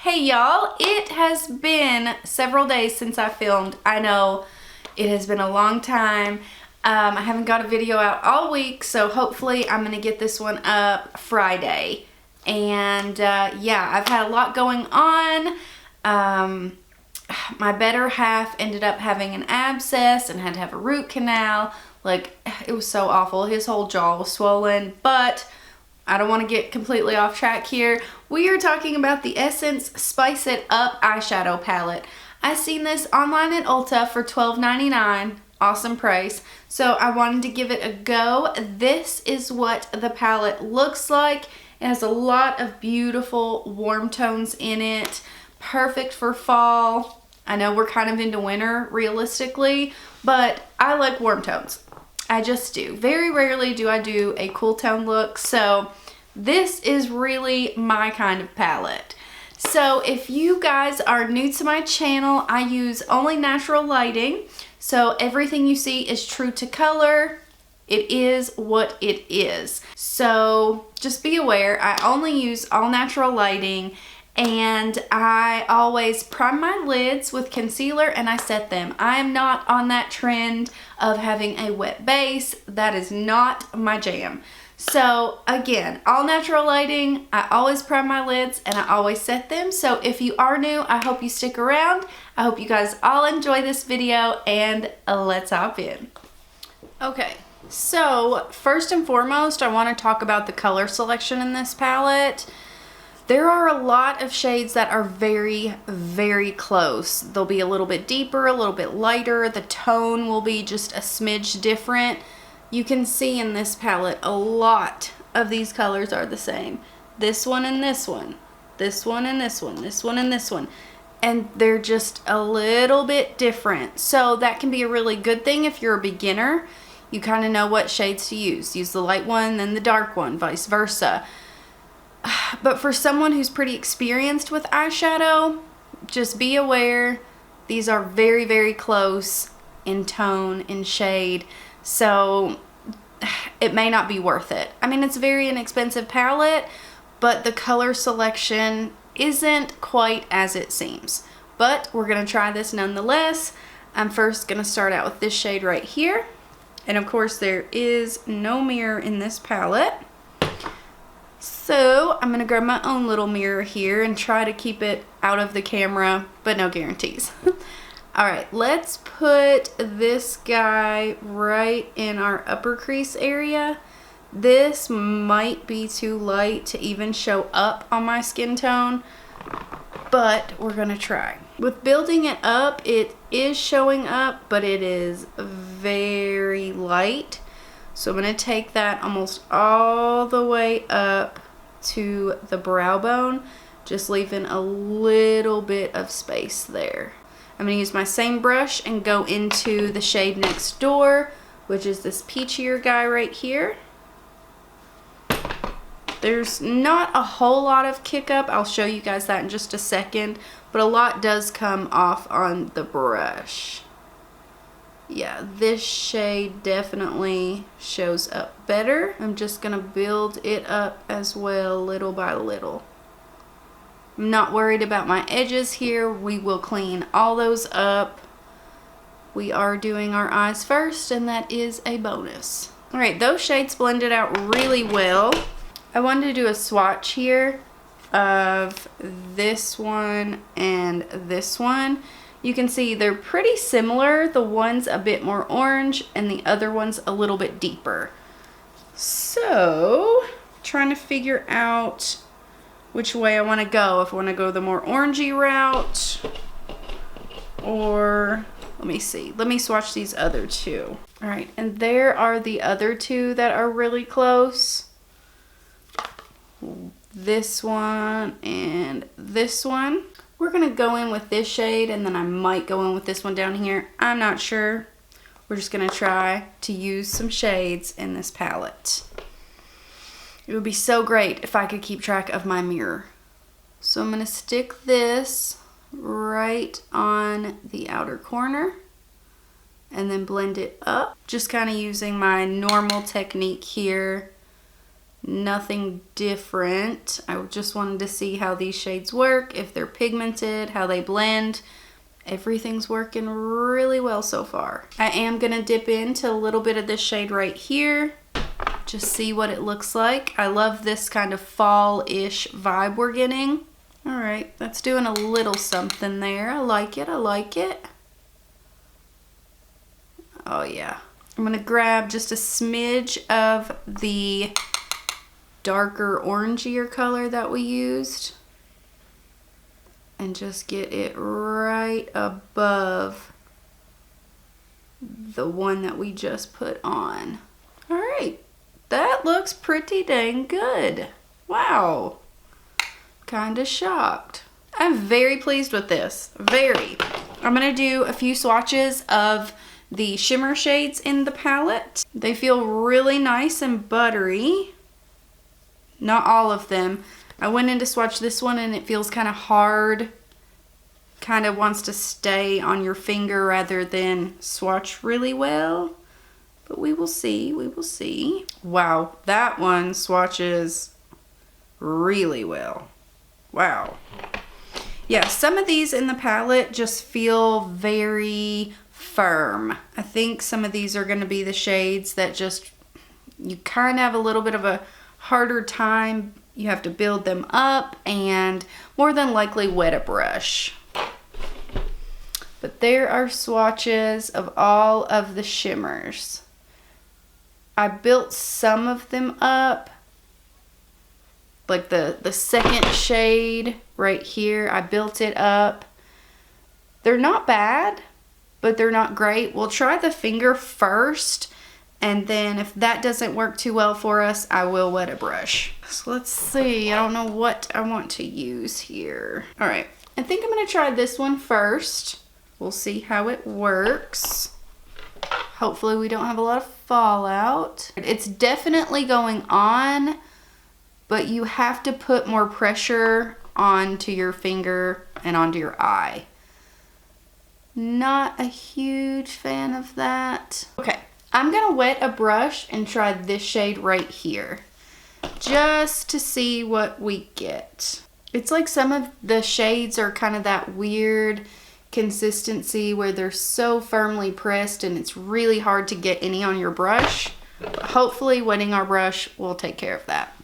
Hey y'all, it has been several days since I filmed. I know it has been a long time. I haven't got a video out all week, so hopefully I'm gonna get this one up Friday. And yeah, I've had a lot going on. My better half ended up having an abscess and had to have a root canal. Like, it was so awful. His whole jaw was swollen, but I don't want to get completely off track here. We are talking about the Essence Spice It Up eyeshadow palette. I seen this online at Ulta for $12.99. Awesome price. So I wanted to give it a go. This is what the palette looks like. It has a lot of beautiful warm tones in it. Perfect for fall. I know we're kind of into winter realistically, but I like warm tones. I just do. Very rarely do I do a cool tone look, so this is really my kind of palette. So if you guys are new to my channel, I use only natural lighting, so everything you see is true to color. It is what it is. So just be aware, I only use all natural lighting, and I always prime my lids with concealer and I set them. I am not on that trend of having a wet base. That is not my jam. So again, all natural lighting, I always prime my lids and I always set them. So if you are new, I hope you stick around. I hope you guys all enjoy this video, and let's hop in. Okay, so first and foremost, I want to talk about the color selection in this palette. There are a lot of shades that are very, very close. They'll be a little bit deeper, a little bit lighter. The tone will be just a smidge different. You can see in this palette, a lot of these colors are the same. This one and this one. This one and this one. This one and this one. And they're just a little bit different. So that can be a really good thing if you're a beginner. You kind of know what shades to use. Use the light one, then the dark one, vice versa. But for someone who's pretty experienced with eyeshadow, just be aware these are very, very close in tone, in shade. So it may not be worth it. I mean, it's a very inexpensive palette, but the color selection isn't quite as it seems. But we're going to try this nonetheless. I'm first going to start out with this shade right here. And of course, there is no mirror in this palette. So I'm going to grab my own little mirror here and try to keep it out of the camera, but no guarantees. Alright, let's put this guy right in our upper crease area. This might be too light to even show up on my skin tone, but we're going to try. With building it up, it is showing up, but it is very light. So I'm going to take that almost all the way up to the brow bone, just leaving a little bit of space there. I'm going to use my same brush and go into the shade next door, which is this peachier guy right here. There's not a whole lot of kick up. I'll show you guys that in just a second, but a lot does come off on the brush. Yeah, this shade definitely shows up better. I'm just going to build it up as well, little by little. I'm not worried about my edges here. We will clean all those up. We are doing our eyes first, and that is a bonus. Alright, those shades blended out really well. I wanted to do a swatch here of this one and this one. You can see they're pretty similar. The one's a bit more orange and the other one's a little bit deeper. So, trying to figure out which way I want to go. If I want to go the more orangey route, or let me see. Let me swatch these other two. All right, and there are the other two that are really close. This one and this one. We're going to go in with this shade, and then I might go in with this one down here. I'm not sure. We're just going to try to use some shades in this palette. It would be so great if I could keep track of my mirror. So I'm going to stick this right on the outer corner and then blend it up. Just kind of using my normal technique here Nothing different. I just wanted to see how these shades work, if they're pigmented, how they blend. Everything's working really well so far. I am gonna dip into a little bit of this shade right here. Just see what it looks like. I love this kind of fall-ish vibe we're getting. All right, that's doing a little something there. I like it, I like it. Oh yeah. I'm gonna grab just a smidge of the darker orangier color that we used and just get it right above the one that we just put on. All right, that looks pretty dang good. Wow, kind of shocked. I'm very pleased with this, very. I'm gonna do a few swatches of the shimmer shades in the palette. They feel really nice and buttery. Not all of them. I went in to swatch this one and it feels kind of hard. Kind of wants to stay on your finger rather than swatch really well. But we will see, we will see. Wow, that one swatches really well. Wow. Yeah, some of these in the palette just feel very firm. I think some of these are going to be the shades that just, you kind of have a little bit of a harder time. You have to build them up and more than likely wet a brush. But there are swatches of all of the shimmers. I built some of them up. Like the second shade right here, I built it up. They're not bad, but they're not great. We'll try the finger first. And then if that doesn't work too well for us, I will wet a brush. So let's see, I don't know what I want to use here. All right, I think I'm gonna try this one first. We'll see how it works. Hopefully we don't have a lot of fallout. It's definitely going on, but you have to put more pressure onto your finger and onto your eye. Not a huge fan of that. Okay. I'm gonna wet a brush and try this shade right here just to see what we get. It's like some of the shades are kind of that weird consistency where they're so firmly pressed and it's really hard to get any on your brush. But hopefully wetting our brush will take care of that.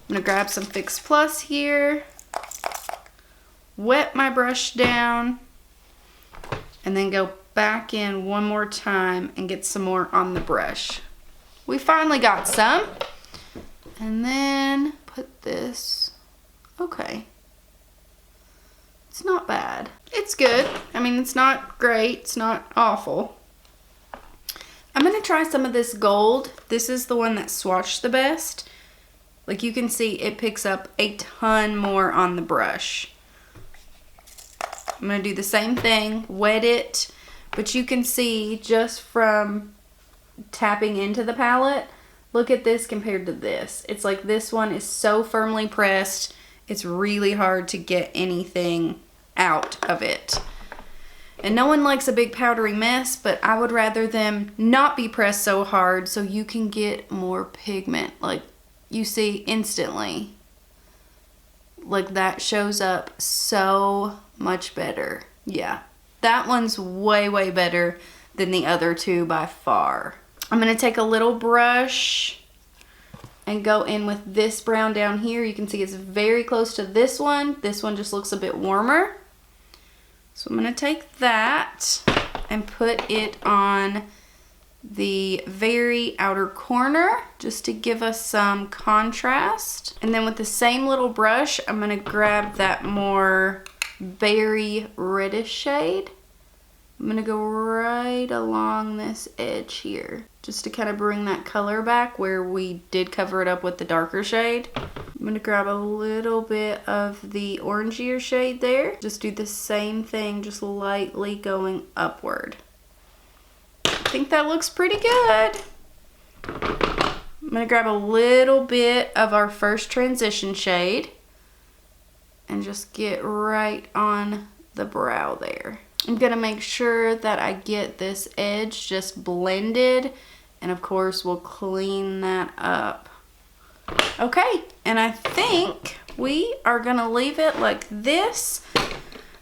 I'm gonna grab some Fix Plus here, wet my brush down, and then go back in one more time and get some more on the brush. We finally got some. And then put this, okay. It's not bad. It's good. I mean, it's not great. It's not awful. I'm gonna try some of this gold. This is the one that swatched the best. Like you can see, it picks up a ton more on the brush. I'm gonna do the same thing, wet it, but you can see just from tapping into the palette, look at this compared to this. It's like this one is so firmly pressed, it's really hard to get anything out of it. And no one likes a big powdery mess, but I would rather them not be pressed so hard so you can get more pigment. Like you see instantly, like that shows up so much better. Yeah, that one's way, way better than the other two by far. I'm gonna take a little brush and go in with this brown down here. You can see it's very close to this one. This one just looks a bit warmer. So I'm gonna take that and put it on the very outer corner just to give us some contrast. And then with the same little brush, I'm gonna grab that more berry reddish shade. I'm gonna go right along this edge here just to kind of bring that color back where we did cover it up with the darker shade. I'm gonna grab a little bit of the orangier shade there. Just do the same thing, just lightly going upward. I think that looks pretty good. I'm gonna grab a little bit of our first transition shade and just get right on the brow there. I'm gonna make sure that I get this edge just blended, and of course we'll clean that up Okay, and I think we are gonna leave it like this.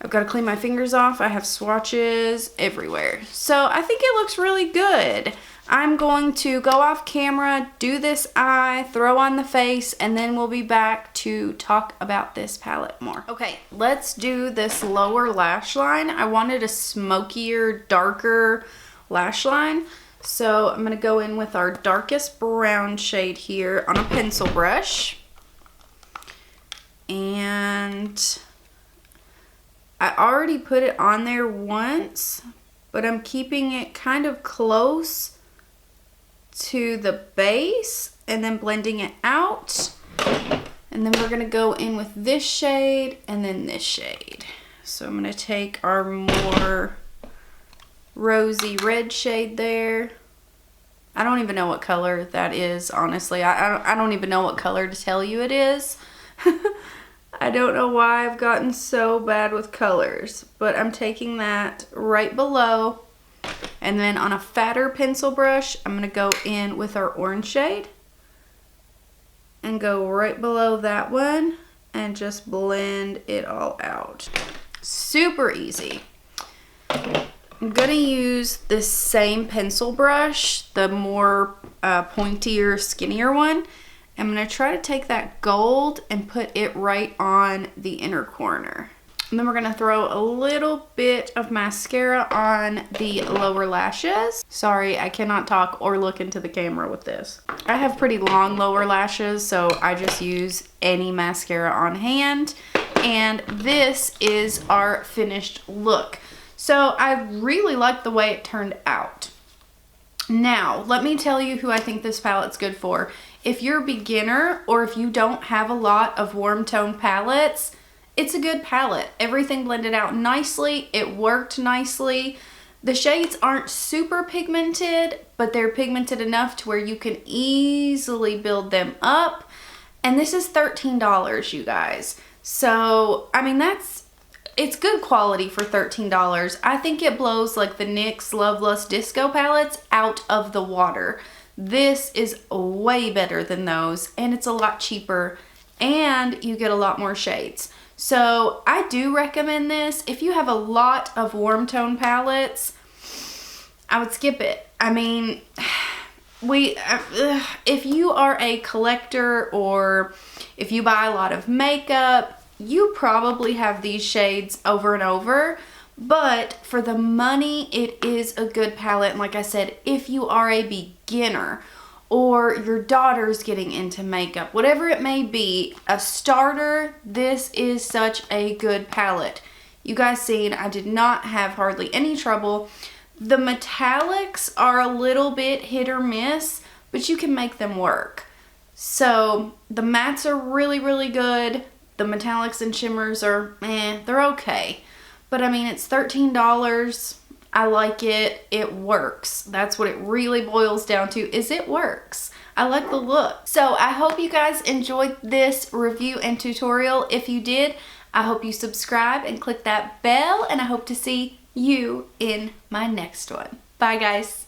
I've got to clean my fingers off. I have swatches everywhere. So I think it looks really good. I'm going to go off camera, do this eye, throw on the face, and then we'll be back to talk about this palette more. Okay, let's do this lower lash line. I wanted a smokier, darker lash line. So I'm going to go in with our darkest brown shade here on a pencil brush. And I already put it on there once, but I'm keeping it kind of close to the base and then blending it out. And then we're gonna go in with this shade and then this shade. So I'm gonna take our more rosy red shade there. I don't even know what color that is, honestly. I don't even know what color to tell you it is. I don't know why I've gotten so bad with colors, but I'm taking that right below, and then on a fatter pencil brush, I'm gonna go in with our orange shade and go right below that one and just blend it all out. Super easy. I'm gonna use this same pencil brush, the more pointier, skinnier one. I'm gonna try to take that gold and put it right on the inner corner. And then we're gonna throw a little bit of mascara on the lower lashes. Sorry, I cannot talk or look into the camera with this. I have pretty long lower lashes, so I just use any mascara on hand. And this is our finished look. So I really like the way it turned out. Now, let me tell you who I think this palette's good for. If you're a beginner or if you don't have a lot of warm tone palettes, it's a good palette. Everything blended out nicely. It worked nicely. The shades aren't super pigmented, but they're pigmented enough to where you can easily build them up. And this is $13, you guys. So, I mean, it's good quality for $13. I think it blows like the NYX Love Lust Disco palettes out of the water. This is way better than those, and it's a lot cheaper, and you get a lot more shades. So I do recommend this. If you have a lot of warm tone palettes, I would skip it. I mean, if you are a collector or if you buy a lot of makeup, you probably have these shades over and over. But for the money, it is a good palette. And like I said, if you are a beginner or your daughter's getting into makeup, whatever it may be, a starter, this is such a good palette. You guys seen, I did not have hardly any trouble. The metallics are a little bit hit or miss, but you can make them work. So the mattes are really, really good. The metallics and shimmers are, they're okay. But I mean, it's $13. I like it. It works. That's what it really boils down to, is it works. I like the look. So I hope you guys enjoyed this review and tutorial. If you did, I hope you subscribe and click that bell, and I hope to see you in my next one. Bye, guys.